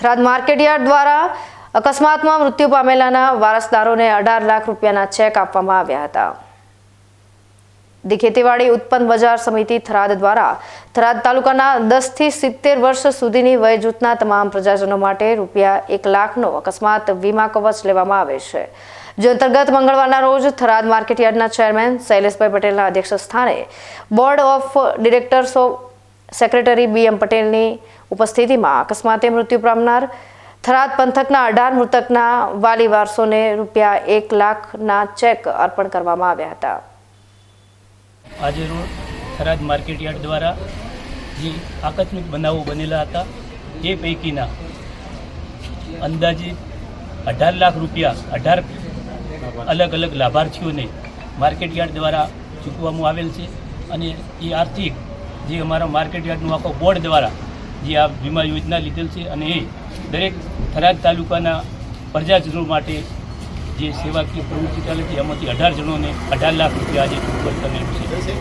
Tharad market yard દ્વારા અકસ્માતમાં મૃત્યુ પામેલાના વારસદારોને 18 લાખ રૂપિયાના ચેક આપવામાં આવ્યા હતા। દી ખેતીવાડી ઉત્પન્ન બજાર સમિતિ થરાદ દ્વારા થરાદ તાલુકાના 10 થી 70 વર્ષ સુધીની વય જૂથના તમામ પ્રજાજનો માટે ₹1 લાખનો અકસ્માત વીમા કવચ લેવામાં આવે છે। જે અંતર્ગત મંગળવારના રોજ થરાદ માર્કેટયાર્ડના ચેરમેન શૈલેષભાઈ પટેલના અધ્યક્ષ સ્થાને board of directors secretary BM પટેલની ઉપસ્થિતિમાં અકસ્માતે મૃત્યુ પામનાર થરાદ પંથકના 18 મૃતકના વાલી વારસોને ₹1 લાખના ચેક અર્પણ કરવામાં આવ્યા હતા। આજે રોજ થરાદ માર્કેટયાર્ડ દ્વારા જે આકસ્મિક બનાવો બનેલા હતા એ પૈકીના અંદાજિત 18 લાખ રૂપિયા 18 અલગ અલગ લાભાર્થીઓને માર્કેટયાર્ડ દ્વારા ચૂકવવામાં આવેલ છે અને એ આર્થિક જે અમારા માર્કેટયાર્ડનું આખો બોર્ડ દ્વારા જે આ વીમા યોજના લીધેલ છે અને એ દરેક થરાદ તાલુકાના પ્રજાજનો માટે જે સેવાકીય પ્રવૃત્તિ ચાલે છે એમાંથી 18 જણોને 18 લાખ રૂપિયા આજે ચૂકવવામાં આવેલ છે।